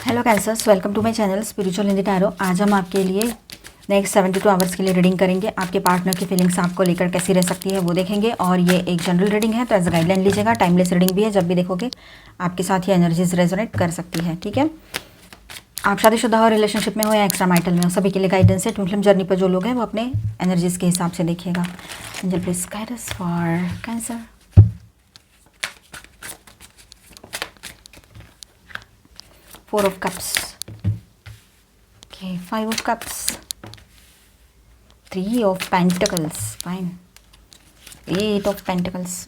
Hello cancers, welcome to my channel spiritual Hindi tarot. आज हम आपके लिए नेक्स्ट 72 आवर्स के लिए रीडिंग करेंगे। आपके पार्टनर की फीलिंग्स आपको लेकर कैसी रह सकती है वो देखेंगे। और ये एक जनरल रीडिंग है तो एज गाइडलाइन लीजिएगा। टाइमलेस रीडिंग भी है, जब भी देखोगे आपके साथ ये एनर्जीज रेजोनेट कर सकती है। ठीक है, आप शादीशुदा हो, रिलेशनशिप में हो या एक्स्ट्रा मैरिटल में हो, सभी के लिए गाइडेंस है। ट्विन फ्लेम जर्नी पर जो लोग हैं वो अपने एनर्जीज के हिसाब से देखिएगा। Angel please guide us for cancer. Four of Cups. Okay, Five of Cups. Three of Pentacles. Fine. Eight of Pentacles.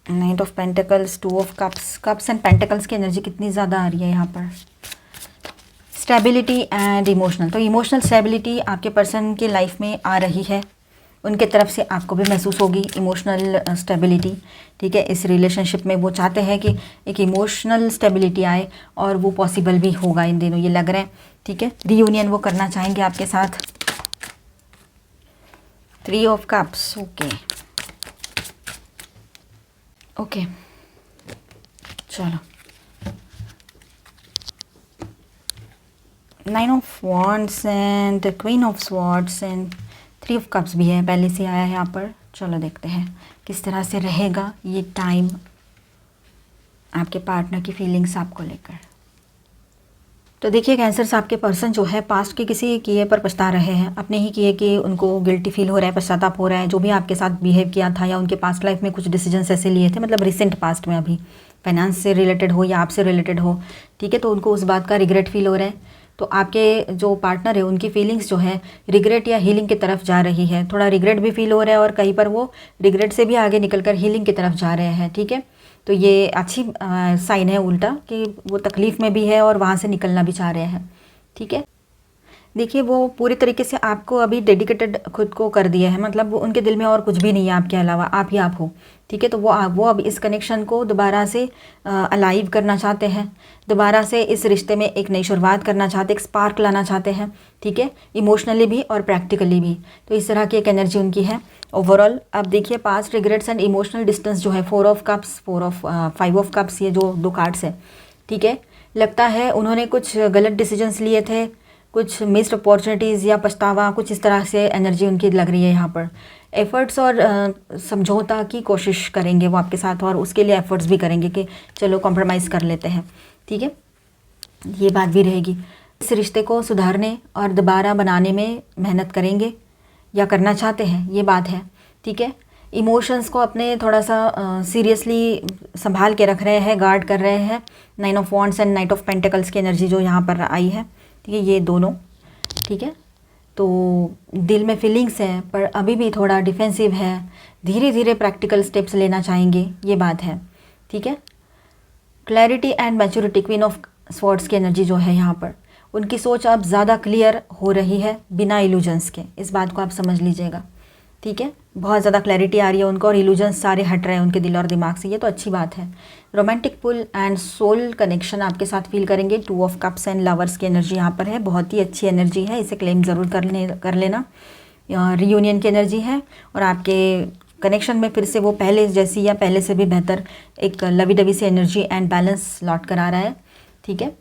Knight of Pentacles. Two of Cups. Cups and Pentacles की एनर्जी कितनी ज़्यादा आ रही है यहाँ पर। स्टेबिलिटी एंड इमोशनल, तो emotional stability आपके person की लाइफ में आ रही है। उनके तरफ से आपको भी महसूस होगी इमोशनल स्टेबिलिटी। ठीक है, इस रिलेशनशिप में वो चाहते हैं कि एक इमोशनल स्टेबिलिटी आए और वो पॉसिबल भी होगा इन दिनों, ये लग रहा है। ठीक है, रीयूनियन वो करना चाहेंगे आपके साथ। Three of cups. Okay okay, चलो। Nine of wands and queen of swords and three of cups भी है, पहले से आया है यहाँ पर। चलो देखते हैं किस तरह से रहेगा ये टाइम आपके पार्टनर की फीलिंग्स आपको लेकर। तो देखिए कैंसर्स, आपके पर्सन जो है पास्ट के किसी किए पर पछता रहे हैं, अपने ही किए कि उनको गिल्टी फील हो रहा है, पश्चाताप हो रहा है। जो भी आपके साथ बिहेव किया था या उनके पास्ट लाइफ में कुछ डिसीजंस ऐसे लिए थे, मतलब रिसेंट पास्ट में, अभी फाइनेंस से रिलेटेड हो या आपसे रिलेटेड हो। ठीक है, तो उनको उस बात का रिग्रेट फील हो रहा है। तो आपके जो पार्टनर है उनकी फीलिंग्स जो है रिग्रेट या हीलिंग की तरफ जा रही है। थोड़ा रिग्रेट भी फील हो रहा है और कहीं पर वो रिग्रेट से भी आगे निकलकर हीलिंग की तरफ जा रहे हैं। ठीक है, तो ये अच्छी साइन है उल्टा, कि वो तकलीफ़ में भी है और वहाँ से निकलना भी चाह रहे हैं। ठीक है, देखिए वो पूरी तरीके से आपको अभी डेडिकेटेड खुद को कर दिया है, मतलब उनके दिल में और कुछ भी नहीं है आपके अलावा, आप ही आप हो। ठीक है, तो वो अब इस कनेक्शन को दोबारा से अलाइव करना चाहते हैं, दोबारा से इस रिश्ते में एक नई शुरुआत करना चाहते हैं, एक स्पार्क लाना चाहते हैं। ठीक है, इमोशनली भी और प्रैक्टिकली भी। तो इस तरह की एक एनर्जी उनकी है ओवरऑल। अब देखिए past regrets and emotional distance जो है, four of cups, five of cups, ये जो दो कार्ड्स है। ठीक है, लगता है उन्होंने कुछ गलत डिसीजंस लिए थे, कुछ मिस्ड अपॉर्चुनिटीज़ या पछतावा, कुछ इस तरह से एनर्जी उनकी लग रही है यहाँ पर। एफ़र्ट्स और समझौता की कोशिश करेंगे वो आपके साथ, और उसके लिए एफ़र्ट्स भी करेंगे कि चलो कॉम्प्रोमाइज़ कर लेते हैं। ठीक है, ये बात भी रहेगी। इस रिश्ते को सुधारने और दोबारा बनाने में मेहनत करेंगे या करना चाहते हैं, ये बात है। ठीक है, इमोशंस को अपने थोड़ा सा सीरियसली संभाल के रख रहे हैं, गार्ड कर रहे हैं। Nine of wands and night of pentacles की एनर्जी जो यहाँ पर आई है, ठीक है, ये दोनों। ठीक है, तो दिल में फीलिंग्स हैं पर अभी भी थोड़ा डिफेंसिव है, धीरे धीरे प्रैक्टिकल स्टेप्स लेना चाहेंगे, ये बात है। ठीक है, clarity and maturity, queen of swords की एनर्जी जो है यहाँ पर, उनकी सोच अब ज़्यादा क्लियर हो रही है बिना इल्यूजन्स के, इस बात को आप समझ लीजिएगा। ठीक है, बहुत ज़्यादा क्लैरिटी आ रही है उनको और इल्यूजन्स सारे हट रहे हैं उनके दिल और दिमाग से, ये तो अच्छी बात है। Romantic pull and soul connection आपके साथ फील करेंगे। Two of cups and lovers की एनर्जी यहाँ पर है, बहुत ही अच्छी एनर्जी है, इसे क्लेम ज़रूर कर लेना। रीयूनियन की एनर्जी है और आपके कनेक्शन में फिर से वो पहले जैसी या पहले से भी बेहतर एक लवी डवी सी एनर्जी एंड बैलेंस लौट कर आ रहा है। ठीक है,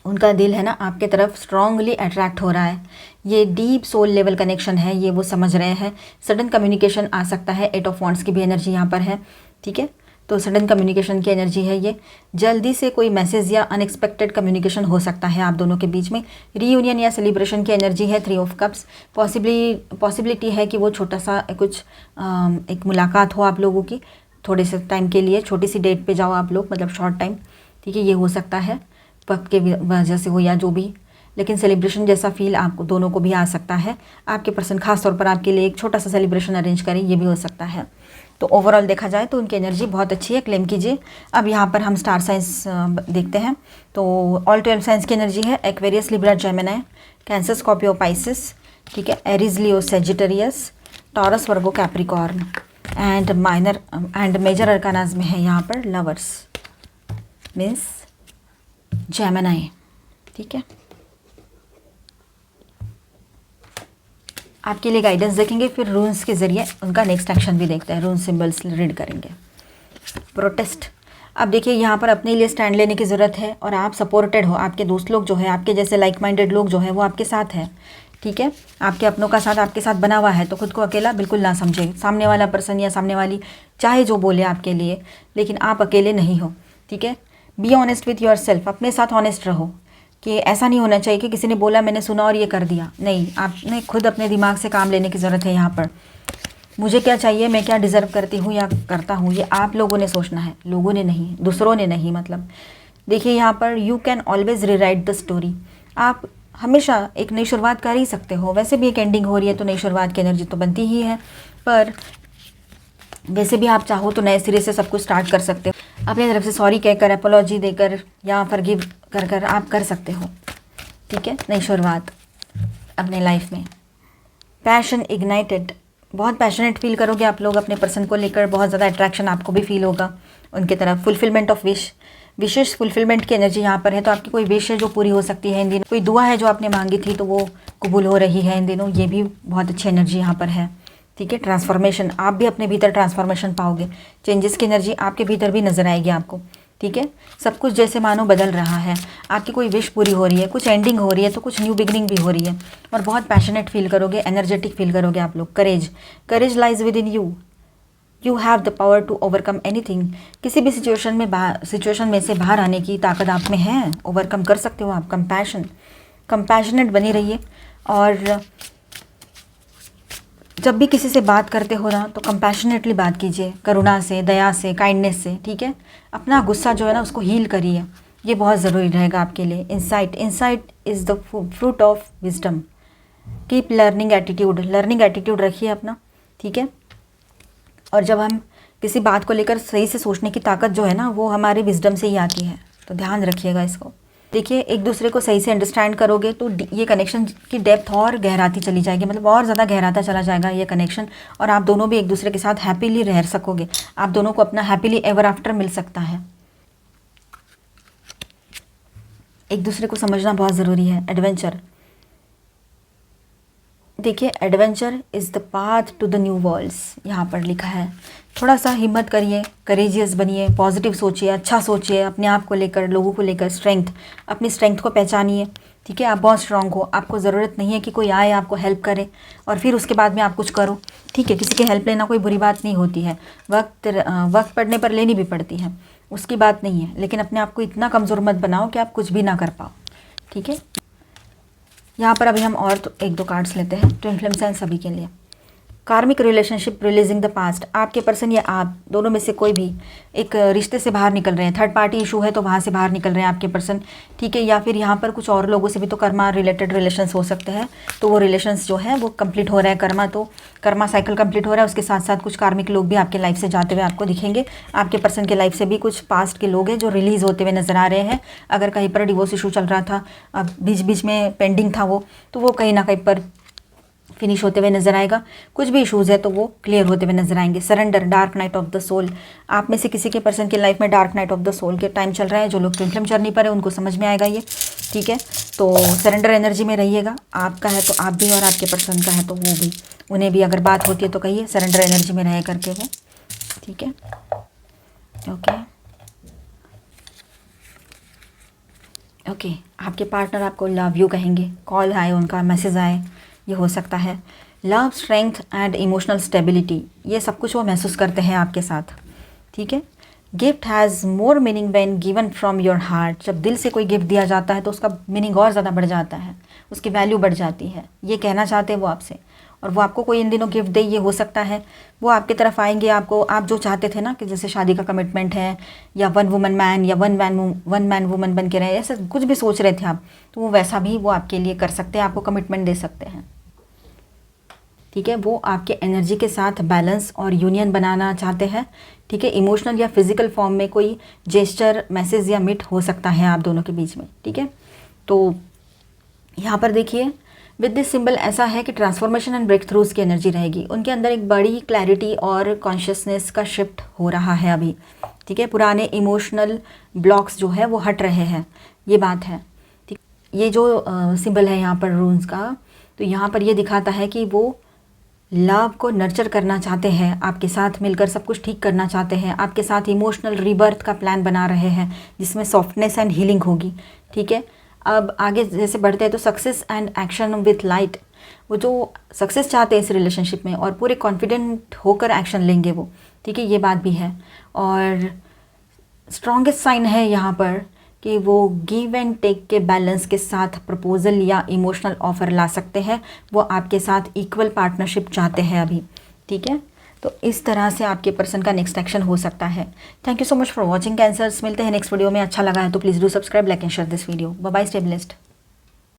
उनका दिल है ना आपके तरफ स्ट्रांगली अट्रैक्ट हो रहा है। ये डीप सोल लेवल कनेक्शन है, ये वो समझ रहे हैं। सडन कम्युनिकेशन आ सकता है, एट ऑफ वॉन्ड्स की भी एनर्जी यहाँ पर है। ठीक है, तो सडन कम्युनिकेशन की एनर्जी है ये, जल्दी से कोई मैसेज या अनएक्सपेक्टेड कम्युनिकेशन हो सकता है आप दोनों के बीच में। रीयूनियन या सेलिब्रेशन की एनर्जी है, थ्री ऑफ कप्स। पॉसिबिलिटी है कि वो छोटा सा कुछ एक मुलाकात हो आप लोगों की, थोड़े से टाइम के लिए, छोटी सी डेट पे जाओ आप लोग, मतलब शॉर्ट टाइम। ठीक है, ये हो सकता है वक्त के वजह से हो या जो भी, लेकिन सेलिब्रेशन जैसा फील आपको दोनों को भी आ सकता है। आपके पर्सन खास तौर पर आपके लिए एक छोटा सा सेलिब्रेशन अरेंज करें, ये भी हो सकता है। तो ओवरऑल देखा जाए तो उनकी एनर्जी बहुत अच्छी है, क्लेम कीजिए। अब यहाँ पर हम स्टार साइंस देखते हैं। तो ऑल 12 साइंस की एनर्जी है, Aquarius, Libra, Gemini, Cancer, Scorpio, Pisces. ठीक है, Aries, Leo, Sagittarius, Taurus, Virgo, Capricorn and minor and major arcanas में है यहाँ पर लवर्स, मीन्स जेमिनी। ठीक है, आपके लिए गाइडेंस देखेंगे, फिर रून्स के ज़रिए उनका नेक्स्ट एक्शन भी देखते हैं। रून सिंबल्स रीड करेंगे। प्रोटेस्ट, अब देखिए यहाँ पर अपने लिए स्टैंड लेने की ज़रूरत है और आप सपोर्टेड हो, आपके दोस्त लोग जो है, आपके जैसे लाइक माइंडेड लोग जो है वो आपके साथ है, ठीक है। आपके अपनों का साथ आपके साथ बना हुआ है, तो खुद को अकेला बिल्कुल ना समझे। सामने वाला पर्सन या सामने वाली चाहे जो बोले आपके लिए, लेकिन आप अकेले नहीं हो, ठीक है। Be honest with your self, अपने साथ ऑनेस्ट रहो कि ऐसा नहीं होना चाहिए कि किसी ने बोला मैंने सुना और ये कर दिया। नहीं, आपने खुद अपने दिमाग से काम लेने की ज़रूरत है यहाँ पर। मुझे क्या चाहिए, मैं क्या डिज़र्व करती हूँ या करता हूँ, ये आप लोगों ने सोचना है, लोगों ने नहीं, दूसरों ने नहीं। मतलब देखिए यहाँ पर you can always rewrite the story, आप हमेशा एक नई शुरुआत कर ही सकते हो। वैसे भी एक एंडिंग हो रही है तो नई शुरुआत की एनर्जी तो बनती ही है, पर वैसे भी आप चाहो तो नए सिरे से सब कुछ स्टार्ट कर सकते हो। अपनी तरफ से सॉरी कहकर, अपोलॉजी देकर या फॉरगिव कर कर आप कर सकते हो, ठीक है, नई शुरुआत अपने लाइफ में। पैशन इग्नाइटेड, बहुत पैशनेट फील करोगे आप लोग अपने पर्सन को लेकर, बहुत ज़्यादा अट्रैक्शन आपको भी फील होगा उनकी तरफ। फुलफिलमेंट ऑफ विशेष फुलफिलमेंट की एनर्जी यहाँ पर है, तो आपकी कोई विश है जो पूरी हो सकती है इन दिनों, कोई दुआ है जो आपने मांगी थी तो वो कबूल हो रही है इन दिनों, ये भी बहुत अच्छी एनर्जी यहाँ पर है, ठीक है। ट्रांसफॉर्मेशन, आप भी अपने भीतर ट्रांसफॉर्मेशन पाओगे, चेंजेस की एनर्जी आपके भीतर भी नजर आएगी आपको, ठीक है। सब कुछ जैसे मानो बदल रहा है, आपकी कोई विश पूरी हो रही है, कुछ एंडिंग हो रही है तो कुछ न्यू बिगनिंग भी हो रही है, और बहुत पैशनेट फील करोगे, एनर्जेटिक फील करोगे आप लोग। Courage lies within you have the power to overcome anything, किसी भी सिचुएशन में से बाहर आने की ताकत आप में है, ओवरकम कर सकते हो आप। कंपैशनेट बनी रहिए, और जब भी किसी से बात करते हो ना तो कंपैशनेटली बात कीजिए, करुणा से, दया से, काइंडनेस से, ठीक है। अपना गुस्सा जो है ना उसको हील करिए, ये बहुत ज़रूरी रहेगा आपके लिए। Insight is the fruit of wisdom. Keep learning attitude रखिए अपना, ठीक है। और जब हम किसी बात को लेकर सही से सोचने की ताकत जो है ना वो हमारे विजडम से ही आती है, तो ध्यान रखिएगा इसको। देखिए एक दूसरे को सही से अंडरस्टैंड करोगे तो ये कनेक्शन की डेप्थ और गहराती चली जाएगी, मतलब और ज़्यादा गहराता चला जाएगा ये कनेक्शन, और आप दोनों भी एक दूसरे के साथ हैप्पीली रह सकोगे, आप दोनों को अपना हैप्पीली एवर आफ्टर मिल सकता है। एक दूसरे को समझना बहुत ज़रूरी है। एडवेंचर, देखिए adventure is the path to the new worlds, यहाँ पर लिखा है। थोड़ा सा हिम्मत करिए, करेजियस बनिए, पॉजिटिव सोचिए, अच्छा सोचिए अपने आप को लेकर, लोगों को लेकर। अपनी स्ट्रेंथ को पहचानिए, ठीक है। आप बहुत स्ट्रांग हो, आपको ज़रूरत नहीं है कि कोई आए आपको हेल्प करे और फिर उसके बाद में आप कुछ करो, ठीक है। किसी की हेल्प लेना कोई बुरी बात नहीं होती है, वक्त पड़ने पर लेनी भी पड़ती है, उसकी बात नहीं है, लेकिन अपने आप को इतना कमज़ोर मत बनाओ कि आप कुछ भी ना कर पाओ, ठीक है। यहाँ पर अभी हम और तो 1-2 कार्ड्स लेते हैं ट्विन फ्लेम साइन सभी के लिए। कार्मिक रिलेशनशिप रिलीजिंग द पास्ट, आपके पर्सन या आप दोनों में से कोई भी एक रिश्ते से बाहर निकल रहे हैं, थर्ड पार्टी इशू है तो वहाँ से बाहर निकल रहे हैं आपके पर्सन, ठीक है। या फिर यहाँ पर कुछ और लोगों से भी तो कर्मा रिलेटेड रिलेशंस हो सकते हैं, तो वो रिलेशंस जो है वो कंप्लीट हो रहा है, कर्मा साइकिल कंप्लीट हो रहा है। उसके साथ साथ कुछ कार्मिक लोग भी आपके लाइफ से जाते हुए आपको दिखेंगे, आपके पर्सन के लाइफ से भी कुछ पास्ट के लोग हैं जो रिलीज़ होते हुए नजर आ रहे हैं। अगर कहीं पर डिवोर्स इशू चल रहा था, अब बीच बीच में पेंडिंग था वो, तो वो कहीं ना कहीं पर फिनिश होते हुए नजर आएगा। कुछ भी इशूज़ है तो वो क्लियर होते हुए नजर आएंगे। Surrender, dark night of the soul, आप में से किसी के पर्सन की लाइफ में dark night of the soul के टाइम चल रहा है। जो लोग ट्विन फ्लेम जर्नी पर है उनको समझ में आएगा ये, ठीक है। तो सरेंडर एनर्जी में रहिएगा, आपका है तो आप भी और आपके पर्सन का है तो वो भी, उन्हें भी अगर बात होती है तो कहिए सरेंडर एनर्जी में रह करके वो, ठीक है। ओके, आपके पार्टनर आपको लव यू कहेंगे, कॉल आए उनका, मैसेज आए, ये हो सकता है। Love, strength and emotional stability, ये सब कुछ वो महसूस करते हैं आपके साथ, ठीक है। Gift has more meaning when given from your heart, जब दिल से कोई गिफ्ट दिया जाता है तो उसका मीनिंग और ज़्यादा बढ़ जाता है, उसकी वैल्यू बढ़ जाती है। ये कहना चाहते हैं वो आपसे, और वो आपको कोई इन दिनों गिफ्ट दे, ये हो सकता है वो आपकी तरफ आएंगे। आपको, आप जो चाहते थे ना कि जैसे शादी का कमिटमेंट है, या वन वुमन मैन या वन मैन वुमन बन के रहे, ऐसा कुछ भी सोच रहे थे आप, तो वो वैसा भी वो आपके लिए कर सकते हैं, आपको कमिटमेंट दे सकते हैं, ठीक है। वो आपके एनर्जी के साथ बैलेंस और यूनियन बनाना चाहते हैं, ठीक है। इमोशनल या फिजिकल फॉर्म में कोई जेस्चर, मैसेज या मीट हो सकता है आप दोनों के बीच में, ठीक है। तो यहाँ पर देखिए विद दिस सिंबल ऐसा है कि ट्रांसफॉर्मेशन एंड ब्रेक थ्रूज की एनर्जी रहेगी। उनके अंदर एक बड़ी क्लैरिटी और कॉन्शियसनेस का शिफ्ट हो रहा है अभी, ठीक है। पुराने इमोशनल ब्लॉक्स जो है वो हट रहे हैं, ये बात है, ठीक। ये जो सिंबल है यहाँ पर रून्स का, तो यहाँ पर ये दिखाता है कि वो लव को नर्चर करना चाहते हैं, आपके साथ मिलकर सब कुछ ठीक करना चाहते हैं, आपके साथ इमोशनल रीबर्थ का प्लान बना रहे हैं जिसमें सॉफ्टनेस एंड हीलिंग होगी। ठीक है, अब आगे जैसे बढ़ते हैं तो success and action with light, वो जो सक्सेस चाहते हैं इस रिलेशनशिप में और पूरे कॉन्फिडेंट होकर एक्शन लेंगे वो। ठीक है, ये बात भी है। और स्ट्रॉन्गेस्ट साइन है यहाँ पर कि वो गिव एंड टेक के बैलेंस के साथ प्रपोजल या इमोशनल ऑफ़र ला सकते हैं। वो आपके साथ इक्वल पार्टनरशिप चाहते हैं अभी। ठीक है, तो इस तरह से आपके पर्सन का नेक्स्ट एक्शन हो सकता है। Thank you so much for watching cancers. मिलते हैं नेक्स्ट वीडियो में। अच्छा लगा है तो please do subscribe, like and share this video. Bye bye, stay blessed.